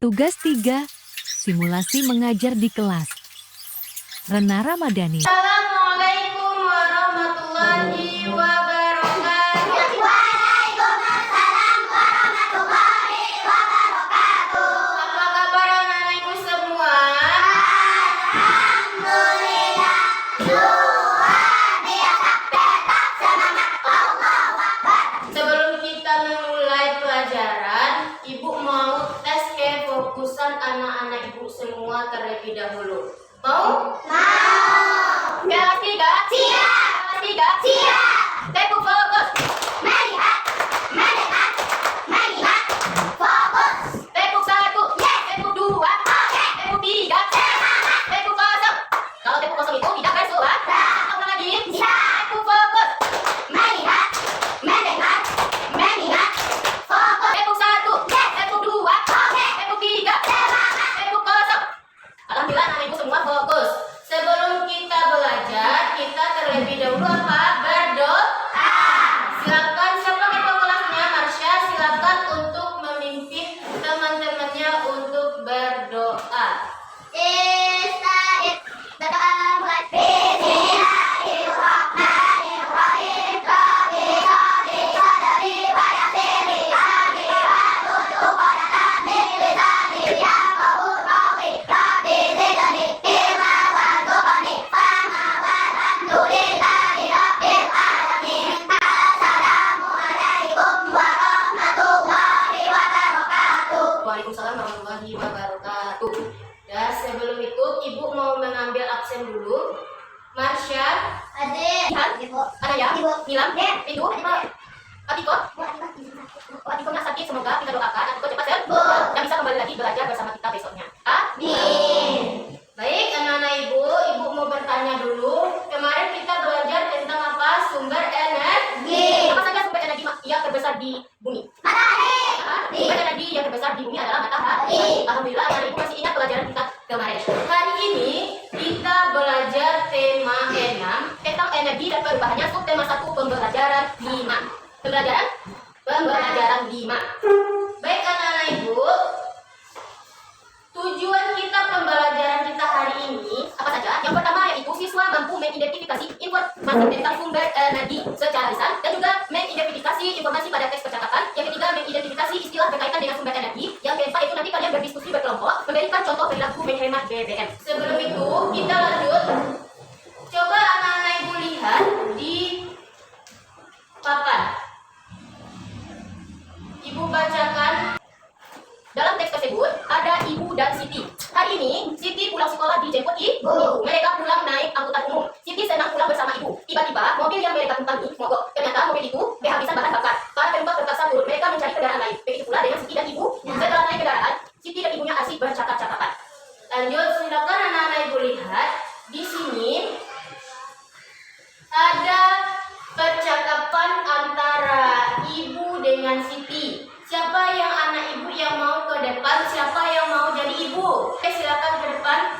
Tugas 3. Simulasi mengajar di kelas. Rena Ramadhani. Assalamualaikum warahmatullahi wabarakatuh. Waalaikumsalam warahmatullahi wabarakatuh. Apa kabar anak-anak ibu semua? Alhamdulillah. Luar biasa. Tetap semangat. Allahu Akbar. Sebelum kita memulai pelajaran, ibu mau tes kefokusan anak-anak ibu semua terlebih dahulu. Mau? Mau. Kelas 3? Siap. Kelas 3? Siap. Tempo fokus. Melihat. Mendengar. Melihat. Fokus. Tempo 1. Yes. Tempo 2. Oke. Tempo 3. Semangat. Tempo kosong. Kalau tempo kosong itu tidak bersuara. Ulang lagi. Siap. Tempo fokus. Melihat. Mendengar. Melihat. Fokus. Tempo 1. Yes. Tempo 2. Oke. Tempo 3. Semangat. Tempo kosong. Alhamdulillah anak ibu semua fokus. Sebelum kita belajar, kita terlebih dahulu apa? Berdoa. Silakan siapa ketua kelasnya? Marsha, silakan untuk memimpin teman-temannya untuk berdoa. Ista'id. Berdoa mulai. Bismillahirrahmanirrahim. Rabbi shrah sadri wa yassir li amri wahlul 'uqdatam min lisani yafqahu qawli. Rabbi zidni ilma warzuqni fahma walhamdulillahi rabbil alamin. Assalamualaikum warahmatullahi wabarakatuh. Waalaikumsalam warahmatullahi wabarakatuh. Ya, sebelum itu ibu mau mengambil absen dulu. Marsha, Adik. Ibu. Anaya, Nilam, Rindu, Atiko. Atikonya sakit, semoga kita doakan Atiko cepat sembuh dan bisa kembali lagi belajar bersama kita besoknya. Amin. Baik, anak-anak ibu mau bertanya dulu. Kemarin kita belajar tentang apa? Sumber energi. Apa saja sumber energi yang terbesar di bumi? Matahari. Sumber energi yang terbesar di bumi adalah matahari. Alhamdulillah, anak ibu masih ingat pelajaran kita kemarin. Hari ini kita belajar tema 6 tentang energi dan perubahannya. Subtema 1 pembelajaran 5. Pembelajaran 5. Baik anak-anak ibu, tujuan kita pembelajaran kita hari ini apa saja? Yang pertama yaitu siswa mampu mengidentifikasi informasi tentang sumber energi secara lisan dan juga mengidentifikasi informasi pada teks percakapan. Yang ketiga, mengidentifikasi istilah berkaitan dengan sumber energi. Yang keempat itu nanti kalian berdiskusi berkelompok, memberikan contoh perilaku menghemat BBM. Sebelum itu kita lanjut. Coba anak-anak ibu lihat di papan. Ibu bacakan. Dalam teks tersebut ada Ibu dan Siti. Hari ini Siti pulang sekolah dijemput ibu. Mereka pulang naik angkutan umum. Siti senang pulang bersama ibu. Tiba-tiba mobil yang mereka tumpangi mogok. Ternyata mobil itu kehabisan bahan bakar. Para penumpang terpaksa turun. Mereka mencari kendaraan lain. Begitu pula dengan Siti dan ibu. Setelah naik kendaraan, Siti dan ibunya asik bercakap-cakapan. Lanjut, silakan anak-anak ibu lihat. Di sini ada percakapan antara ibu dengan Siti. Siapa yang anak ibu yang mau ke depan? Siapa yang mau jadi ibu? Oke, silakan ke depan.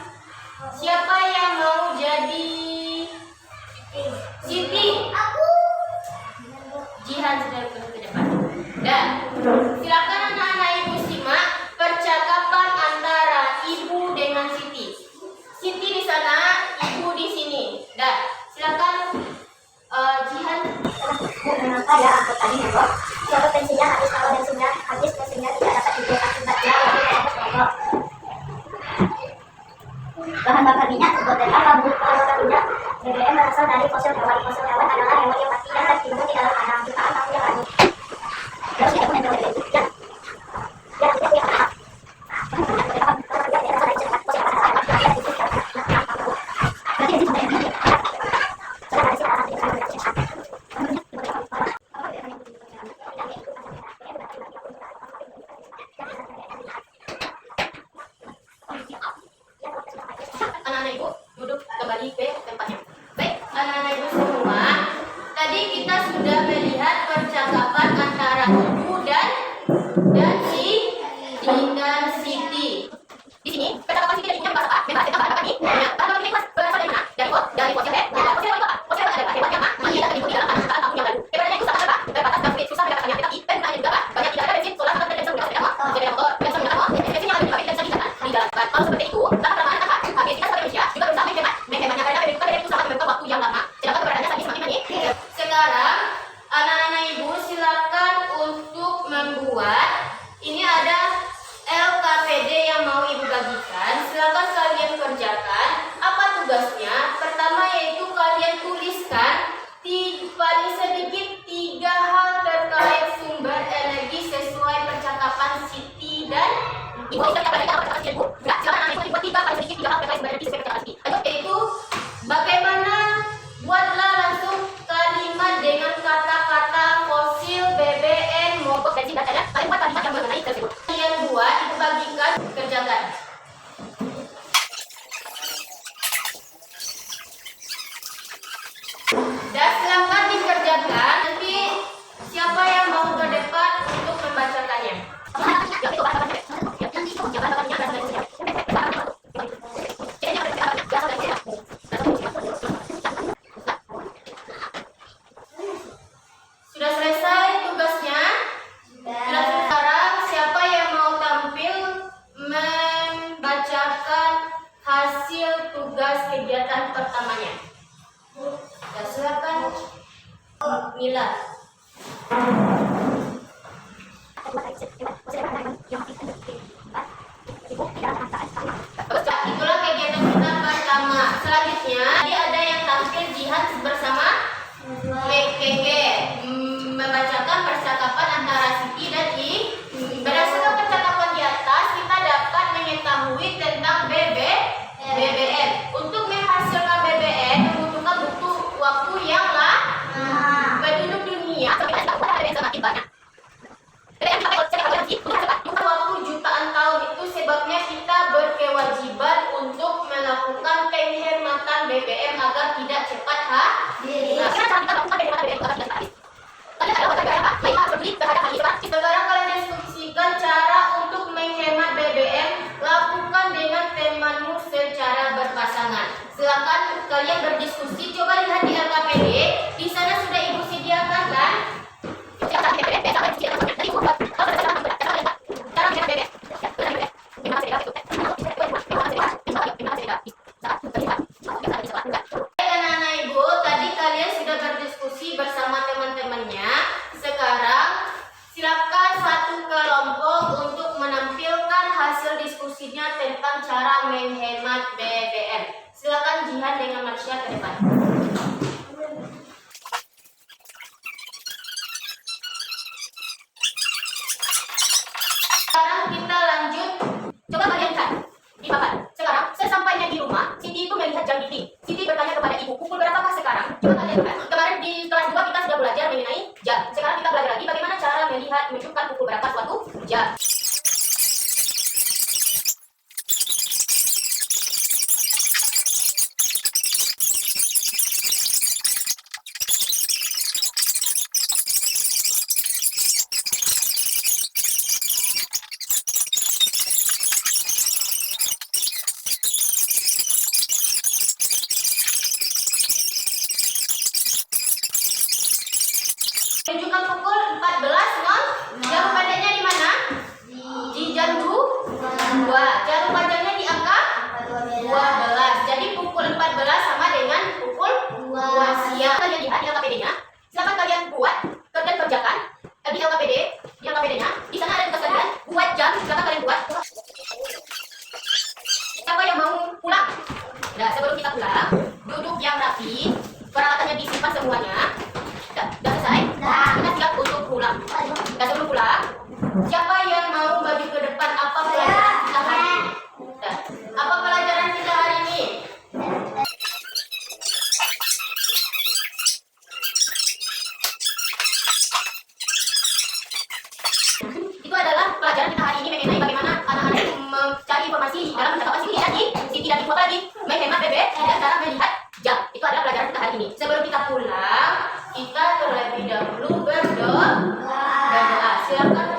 Siapa yang mau jadi Siti? Aku. Jihan sudah ke depan. Dan silakan anak-anak ibu simak percakapan antara ibu dengan Siti. Siti di sana, ibu di sini. Dan silakan Jihan. Kenapa ya angkot tadi mogok? Kalau bensinnya habis, kalau bensinnya habis, bensinnya tidak dapat dibuat akibatnya lalu dapat mogok. Bahan bakar minyak terbuat dari apa, Bu? Bahan bakar minyak BBM berasal dari fosil hewan. Fosil hewan adalah hewan yang mati dan tertimbun di dalam tanah jutaan tahun yang lalu. Terus kita menempel BBM. Ya, kita punya apa? Bahan bakar minyak berasal dari fosil hewan adalah hewan yang mati dan tertimbun di dalam tanah. Berarti ini sumber energi. Anak-anak ibu duduk kembali ke tempatnya. Baik, anak-anak ibu semua, tadi kita sudah Ibu bisa kita belajar apa ibu? Enggak, silakan anak ibu buat 3 paling sedikit 3 hal yang sebenarnya bisa kita Ayo, yaitu bagaimana buatlah langsung kalimat dengan kata-kata fosil, BBM, mogok, bensin dan lain-lain. Kalian buat kalimat yang mengenai tersebut. Kalian buat, ibu bagikan, kerjakan. Dan silakan dikerjakan. Nanti siapa yang mau ke depan untuk membacakannya? Sudah selesai tugasnya? Sudah sekarang siapa yang mau tampil membacakan hasil tugas kegiatan pertamanya? Ya, silakan Mila. Itulah kegiatan kita pertama. Selanjutnya, tadi ada yang tampil jihad bersama MKG membacakan percakapan antara Siti dan I. Berdasarkan percakapan di atas, kita dapat mengetahui tentang BBM. Untuk menghasilkan BBM membutuhkan waktu yang lama. Penduduk dunia semakin banyak. Waktu jutaan tahun itu sebabnya kita berkewajiban untuk melakukan penghematan BBM agar tidak cepat habis. Sekarang kalian diskusikan cara untuk menghemat BBM. Lakukan dengan temanmu secara berpasangan. Silakan kalian berdiskusi. Coba lihat di LKPD. Di sana sudah ibu sediakan kan? Anak-anak ibu, tadi kalian sudah berdiskusi bersama teman-temannya. Sekarang silakan satu kelompok untuk menampilkan hasil diskusinya tentang cara menghemat BBM. Silakan Jihan dengan Marsha ke depan. Sekarang kita lanjut. Coba kalian lihat di papan. Sekarang sesampainya di rumah, Siti itu melihat jam dinding. Siti bertanya kepada ibu, pukul berapakah sekarang? Coba kalian lihat. Kemarin di kelas 2 kita sudah belajar mengenai jam. Sekarang kita belajar lagi bagaimana cara melihat menunjukkan pukul berapa suatu jam. Menunjukkan pukul 14.00. Jarum pandainya di mana? Di jam 2. Jarum panjangnya di angka 12. Jadi pukul 14 sama dengan pukul 2 siang. Kalian lihat di LKPD-nya. Silakan kalian buat dan kerjakan di LKPD-nya. Di sana ada tugas kalian. Buat jam. Silakan kalian buat. Siapa yang mau pulang? Nah, sebelum kita pulang, duduk yang rapi. Peralatannya disimpan semuanya. Sudah selesai? Kita siap untuk pulang. Dan sebelum pulang, siapa yang mau bagi ke depan apa pelajaran kita hari ini? Apa pelajaran kita hari ini? Itu adalah pelajaran kita hari ini mengenai bagaimana anak-anak mencari informasi dalam percakapan Siti dan Ibu lagi menghemat BBM dan cara melihat jam. Itu adalah pelajaran kita hari ini. Sebelum kita pulang, kita terlebih dahulu berdoa. Silakan